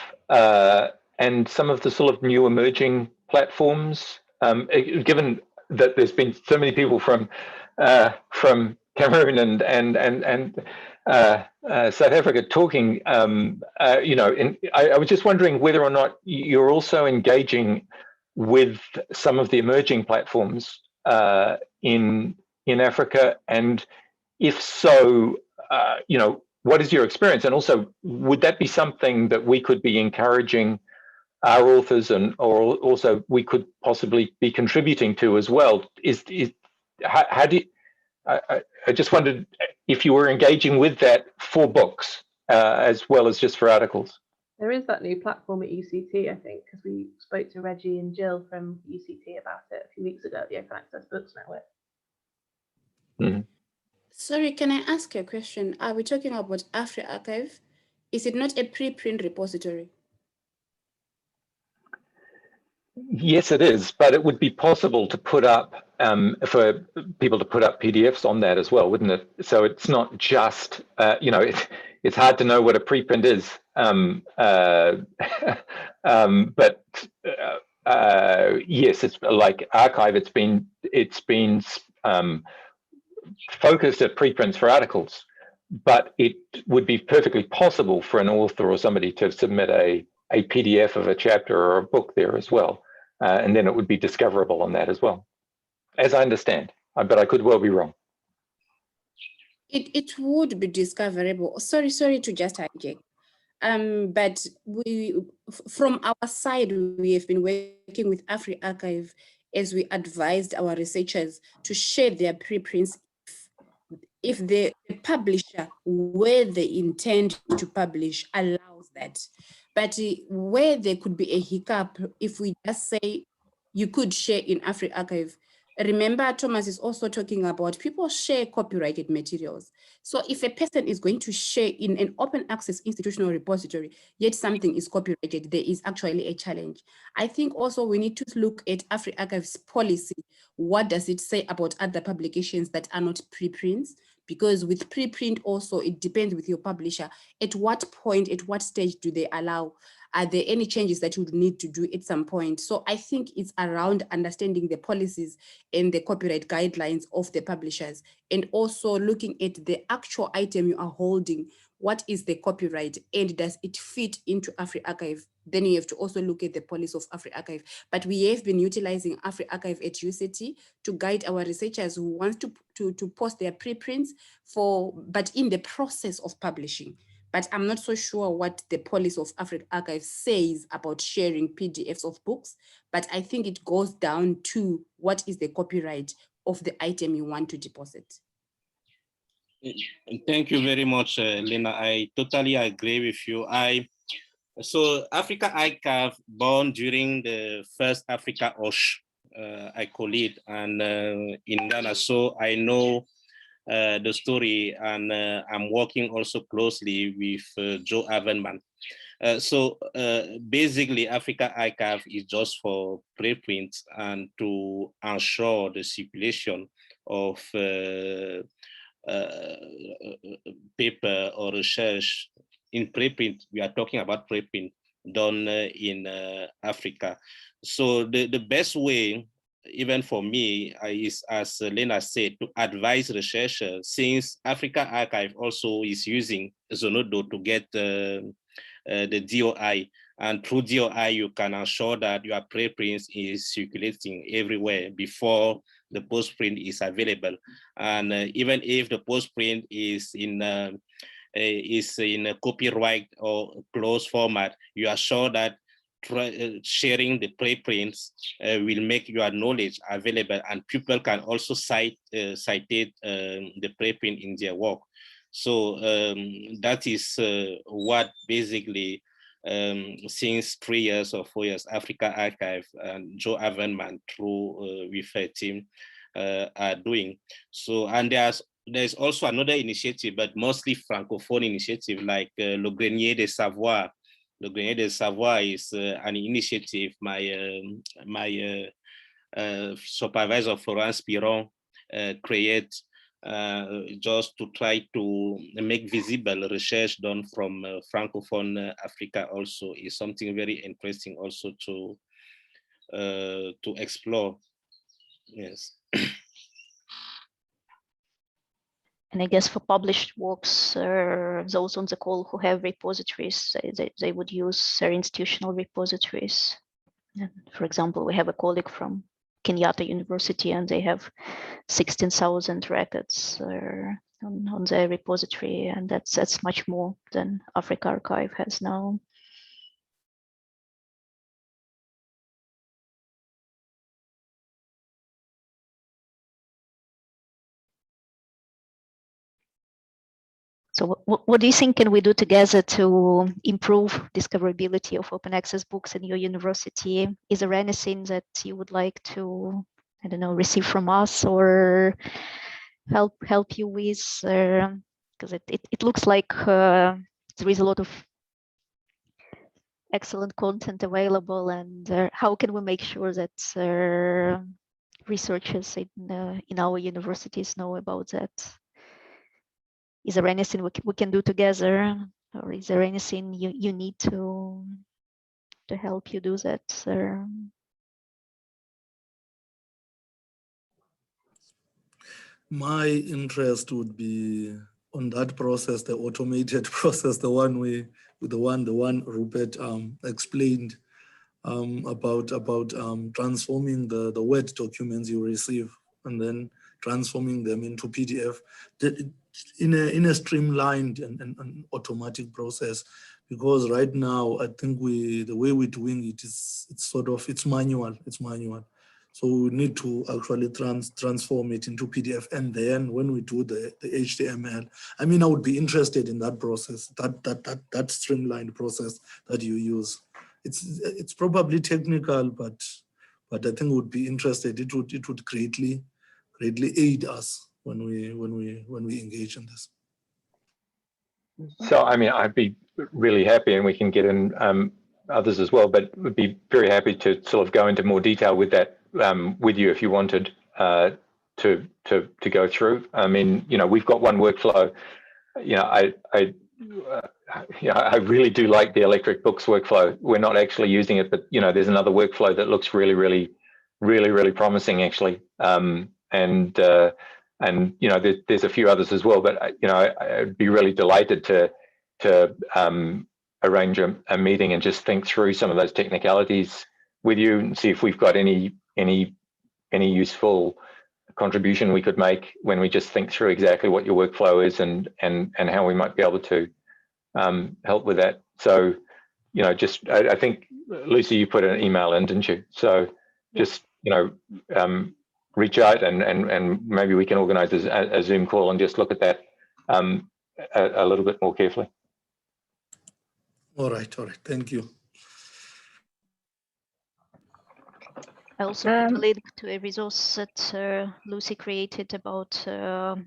and some of the sort of new emerging platforms. Given that there's been so many people from Cameroon and South Africa talking, you know, I was just wondering whether or not you're also engaging with some of the emerging platforms in Africa, and if so, you know, what is your experience? And also, would that be something that we could be encouraging our authors, or also we could possibly be contributing to as well? How do you, I just wondered if you were engaging with that for books as well as just for articles. There is that new platform at UCT, I think, because we spoke to Reggie and Jill from UCT about it a few weeks ago at the Open Access Books Network. Mm-hmm. Sorry, can I ask a question? Are we talking about Africa Archive? Is it not a preprint repository? Yes, it is, but it would be possible to put up, for people to put up PDFs on that as well, wouldn't it? So it's not just, you know, it's hard to know what a preprint is, but yes, it's like Archive. It's been focused at preprints for articles, but it would be perfectly possible for an author or somebody to submit a PDF of a chapter or a book there as well. And then it would be discoverable on that as well, as I understand, but I could well be wrong. It would be discoverable. Sorry to just hijack. But from our side, we have been working with AfriArchive as we advised our researchers to share their preprints if the publisher, where they intend to publish, allows that. But where there could be a hiccup, if we just say you could share in AfriArchive, remember Thomas is also talking about people share copyrighted materials. So if a person is going to share in an open access institutional repository, yet something is copyrighted, there is actually a challenge. I think also we need to look at AfriArchive's policy. What does it say about other publications that are not preprints? Because with preprint also, it depends with your publisher. At what point, at what stage do they allow? Are there any changes that you would need to do at some point? So I think it's around understanding the policies and the copyright guidelines of the publishers, and also looking at the actual item you are holding. What is the copyright and does it fit into AfriArchive? Then you have to also look at the policy of AfriArchive. But we have been utilizing AfriArchive at UCT to guide our researchers who want to post their preprints but in the process of publishing. But I'm not so sure what the policy of AfriArchive says about sharing PDFs of books, but I think it goes down to what is the copyright of the item you want to deposit. Thank you very much, Lena. I totally agree with you. So Africa Archive born during the first Africa OSH, I call it, and in Ghana. So I know the story, and I'm working also closely with Joe Avenman. So basically, Africa Archive is just for preprints and to ensure the circulation of paper or research in preprint. We are talking about preprint done in Africa. So the best way, even for me, is, as Lena said, to advise researchers, since Africa Archive also is using Zenodo to get the DOI. And through DOI, you can ensure that your preprints is circulating everywhere before the postprint is available. And even if the postprint is in a copyright or closed format, you are sure that sharing the preprints will make your knowledge available, and people can also cite the preprint in their work. So that is what basically since 3 years or 4 years, Africa Archive and Joe Avenman through with her team are doing. So, and there's also another initiative, but mostly Francophone initiative, like Le Grenier des Savoirs. Le Grenier des Savoirs is an initiative my supervisor Florence Piron create just to try to make visible research done from Francophone Africa. Also is something very interesting also to explore. Yes. And I guess for published works, those on the call who have repositories, they would use their institutional repositories. And for example, we have a colleague from Kenyatta University, and they have 16,000 records on their repository, and that's much more than Africa Archive has now. So what do you think can we do together to improve discoverability of open access books in your university? Is there anything that you would like to, I don't know, receive from us or help you with? Because it looks like there is a lot of excellent content available, and how can we make sure that researchers in our universities know about that? Is there anything we can do together, or is there anything you need to help you do that? My interest would be on that process, the automated process, the one Rupert explained about transforming the Word documents you receive and then transforming them into PDF in a streamlined and automatic process. Because right now, I think the way we're doing it is it's manual. So we need to actually transform it into PDF. And then when we do the HTML, I mean, I would be interested in that process, that streamlined process that you use. It's probably technical, but I think we would be interested. It would greatly aid us when we engage in this. So, I mean, I'd be really happy, and we can get in others as well, but would be very happy to sort of go into more detail with that with you if you wanted to go through. I mean, you know, we've got one workflow. You know, I really do like the electric books workflow. We're not actually using it, but you know, there's another workflow that looks really promising actually. And you know, there's a few others as well, but you know, I'd be really delighted to arrange a meeting and just think through some of those technicalities with you and see if we've got any useful contribution we could make when we just think through exactly what your workflow is and how we might be able to help with that. So, you know, just I think Lucy, you put an email in, didn't you? So just, you know, reach out and maybe we can organize a Zoom call and just look at that a little bit more carefully. All right, thank you. I also put a link to a resource that Lucy created about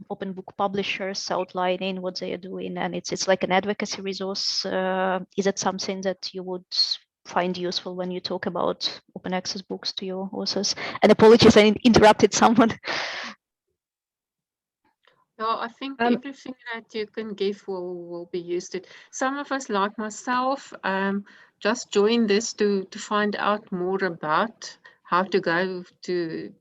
open book publishers outlining what they are doing, and it's like an advocacy resource. Is it something that you would find useful when you talk about open access books to your authors? And apologies, I interrupted someone. No, I think everything that you can give will be used. Some of us, like myself, just joined this to find out more about how to go to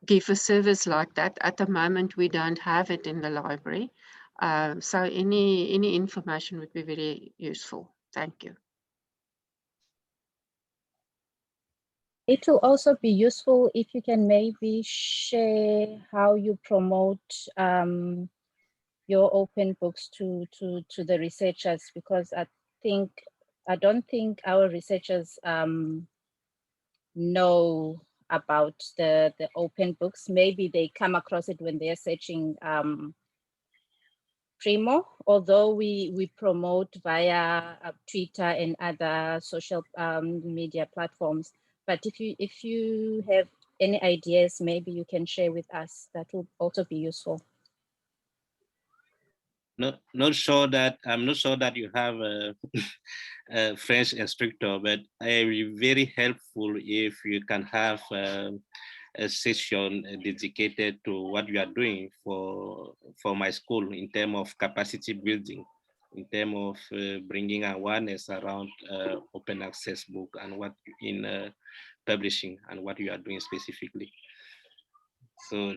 give a service like that. At the moment, we don't have it in the library. So any information would be very useful. Thank you. It will also be useful if you can maybe share how you promote your open books to the researchers, because I don't think our researchers know about the open books. Maybe they come across it when they're searching Primo, although we promote via Twitter and other social media platforms. But if you have any ideas, maybe you can share with us. That will also be useful. Not sure that you have a French instructor, but it will be very helpful if you can have a session dedicated to what you are doing for my school in terms of capacity building, in terms of bringing awareness around open access book and what in publishing and what you are doing specifically. So.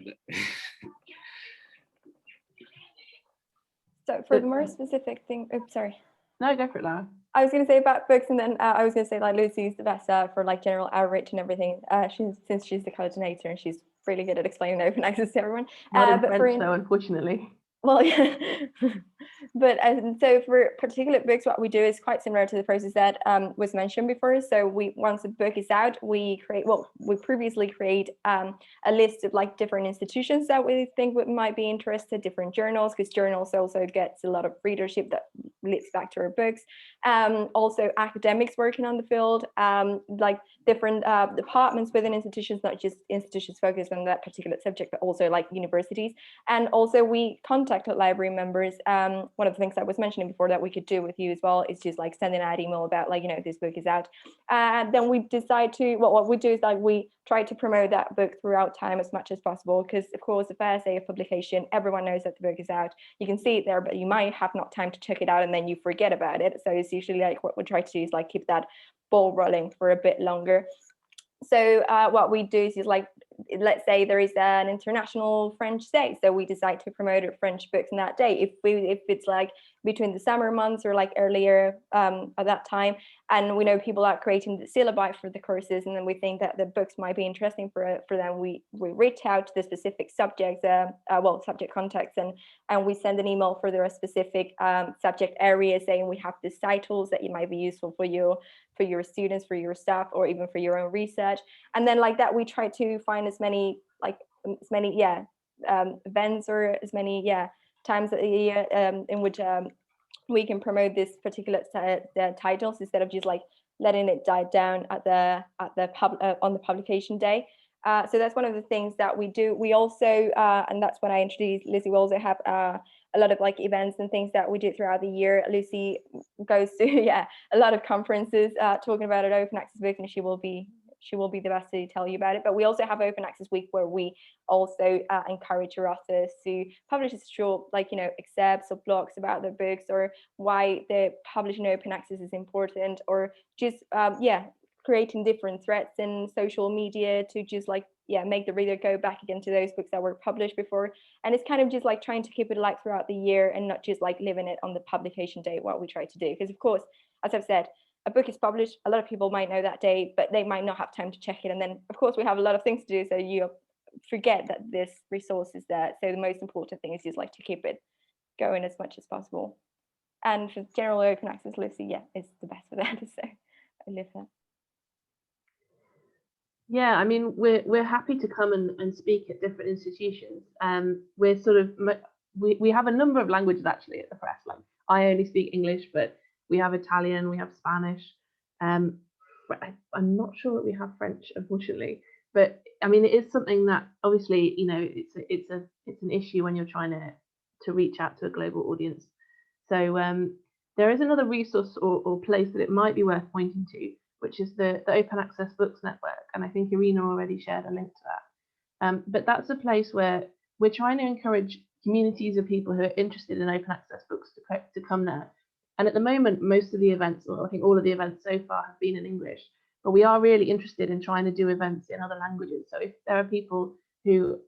So for the more specific thing, oops, sorry. No, go for it, Lara. I was going to say about books, and then I was going to say like Lucy's the best for like general outreach and everything. Since she's the coordinator and she's really good at explaining open access to everyone. Not in French, though, unfortunately. Well, yeah. But so for particular books, what we do is quite similar to the process that was mentioned before. So once a book is out, we previously create a list of like different institutions that we think might be interested, different journals, because journals also gets a lot of readership that leads back to our books. Also academics working on the field, like different departments within institutions, not just institutions focused on that particular subject, but also like universities. And also we contacted library members. One of the things that was mentioning before that we could do with you as well is just like sending out email about like, you know, this book is out. Then we decide to, what we do is like we try to promote that book throughout time as much as possible, because of course the first day of publication, everyone knows that the book is out. You can see it there, but you might have not time to check it out and then you forget about it. So it's usually like what we try to do is like keep that ball rolling for a bit longer. So what we do is like let's say there is an international French day, so we decide to promote French books in that day. If it's like between the summer months or like earlier at that time, and we know people are creating the syllabi for the courses, and then we think that the books might be interesting for them, we reach out to the specific subjects, subject context, and we send an email for their specific subject area, saying we have these titles that it might be useful for you, for your students, for your staff, or even for your own research. And then like that, we try to find as many events or as many times of the year in which we can promote this particular titles, instead of just like letting it die down on the publication day. So that's one of the things that we do. We also, and that's when I introduced Lucy, we also have a lot of like events and things that we do throughout the year. Lucy goes to a lot of conferences talking about it, open access book, and she will be the best to tell you about it. But we also have Open Access Week, where we also encourage our authors to publish short, excerpts or blogs about their books, or why the publishing open access is important, or just creating different threads in social media to just make the reader go back again to those books that were published before. And it's kind of just like trying to keep it alive throughout the year, and not just like living it on the publication day, what we try to do. Because of course, as I've said, a book is published, a lot of people might know that day, but they might not have time to check it. And then of course we have a lot of things to do, so you forget that this resource is there. So the most important thing is just like to keep it going as much as possible. And for general open access, Lucy, is the best for that. So I live there. Yeah, I mean, we're happy to come and speak at different institutions. We're sort of, we have a number of languages actually at the press. Like, I only speak English, but we have Italian, we have Spanish. I'm not sure that we have French, unfortunately. But I mean, it is something that obviously, it's an issue when you're trying to reach out to a global audience. So there is another resource or place that it might be worth pointing to, which is the Open Access Books Network. And I think Irina already shared a link to that. But that's a place where we're trying to encourage communities of people who are interested in open access books to come there. And at the moment, most of the events, or I think all of the events so far, have been in English. But we are really interested in trying to do events in other languages. So if there are people who,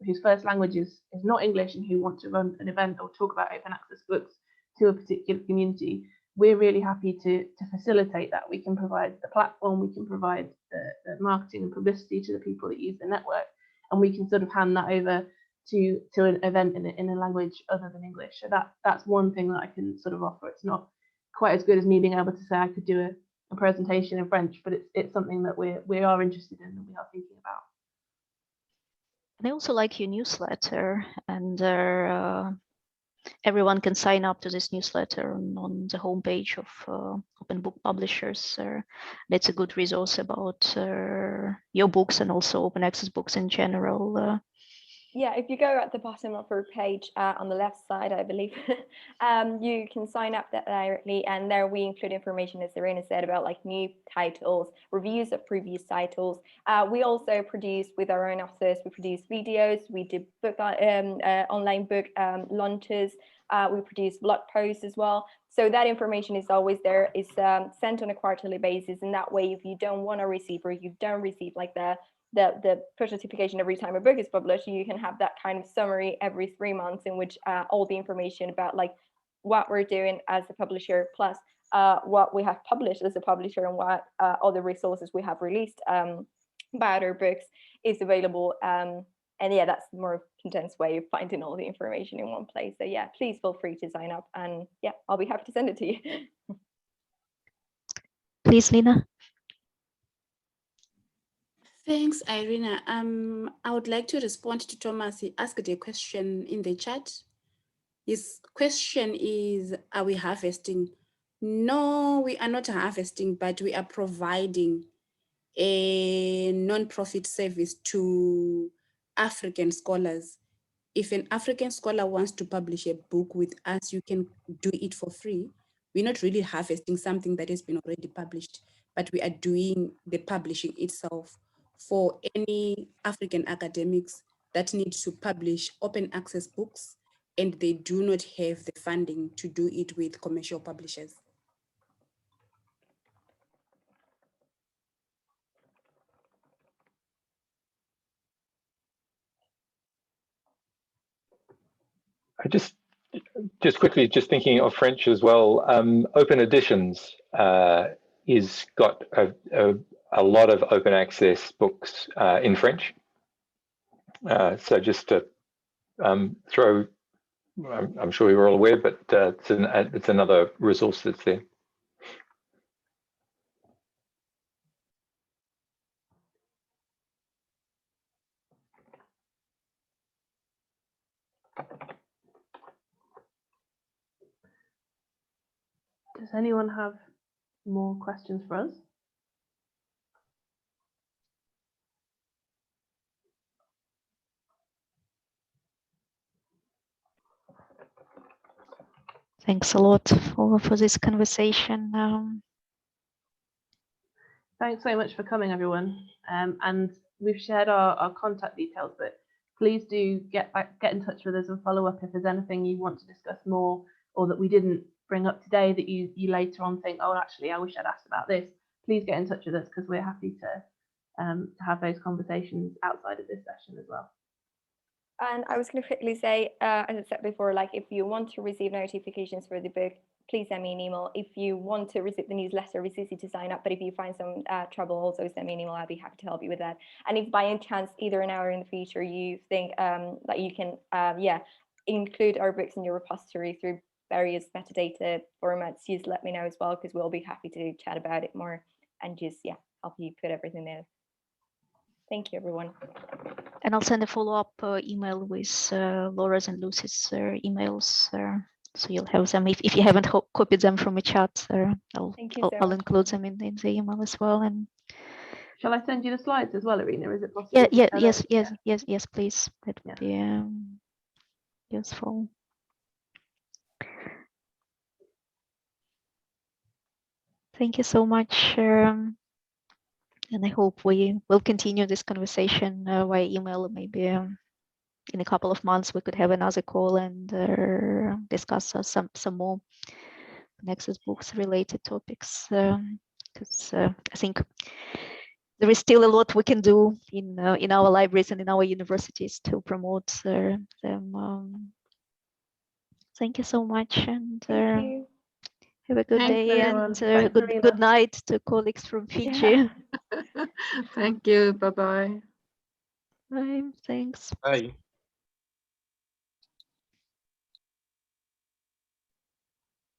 whose first language is not English and who want to run an event or talk about open access books to a particular community, we're really happy to facilitate that. We can provide the platform, we can provide the marketing and publicity to the people that use the network, and we can sort of hand that over to an event in a language other than English. So that's one thing that I can sort of offer. It's not quite as good as me being able to say I could do a presentation in French, but it's something that we are interested in and we are thinking about. And I also like your newsletter, and everyone can sign up to this newsletter on the homepage of Open Book Publishers. That's a good resource about your books and also open access books in general. If you go at the bottom of our page on the left side, I believe, you can sign up directly, and there we include information, as Irina said, about like new titles, reviews of previous titles. We also produce with our own authors, we produce videos, we do book online book launches, we produce blog posts as well. So that information is always there, it's sent on a quarterly basis, and that way if you don't want to receive, or you don't receive like the push notification every time a book is published, you can have that kind of summary every 3 months, in which all the information about like what we're doing as a publisher, plus what we have published as a publisher, and what other resources we have released about our books is available. And that's the more condensed way of finding all the information in one place. So please feel free to sign up, and I'll be happy to send it to you. Please, Lina. Thanks, Irina. I would like to respond to Thomas. He asked a question in the chat. His question is, are we harvesting? No, we are not harvesting, but we are providing a non-profit service to African scholars. If an African scholar wants to publish a book with us, you can do it for free. We're not really harvesting something that has been already published, but we are doing the publishing itself for any African academics that need to publish open access books, and they do not have the funding to do it with commercial publishers. Just quickly, just thinking of French as well. Open Editions is got a lot of open access books in French. So just to throw, I'm sure you're all aware, but it's another resource that's there. Does anyone have more questions for us? Thanks a lot for this conversation. Thanks so much for coming, everyone. And we've shared our contact details, but please do get in touch with us and follow up if there's anything you want to discuss more or that we didn't bring up today that you later on think, oh, actually, I wish I'd asked about this. Please get in touch with us because we're happy to have those conversations outside of this session as well. And I was going to quickly say, as I said before, like if you want to receive notifications for the book, please send me an email. If you want to receive the newsletter, it's easy to sign up. But if you find some trouble, also send me an email. I'll be happy to help you with that. And if by any chance, either now or in the future, you think that you can, include our books in your repository through various metadata formats, just let me know as well, because we'll be happy to chat about it more and just, help you put everything there. Thank you, everyone. And I'll send a follow-up email with Laura's and Lucy's emails, so you'll have them. If you haven't copied them from a chat, I'll include them in the email as well. And shall I send you the slides as well, Irina? Is it possible? Yes, please. That would be useful. Thank you so much. And I hope we will continue this conversation via email. Maybe in a couple of months we could have another call and discuss some more Access Books related topics. Because I think there is still a lot we can do in our libraries and in our universities to promote them. Thank you so much, and have a good day and good night to colleagues from Fiji. Yeah. Thank you. Bye-bye. Bye. Thanks. Bye.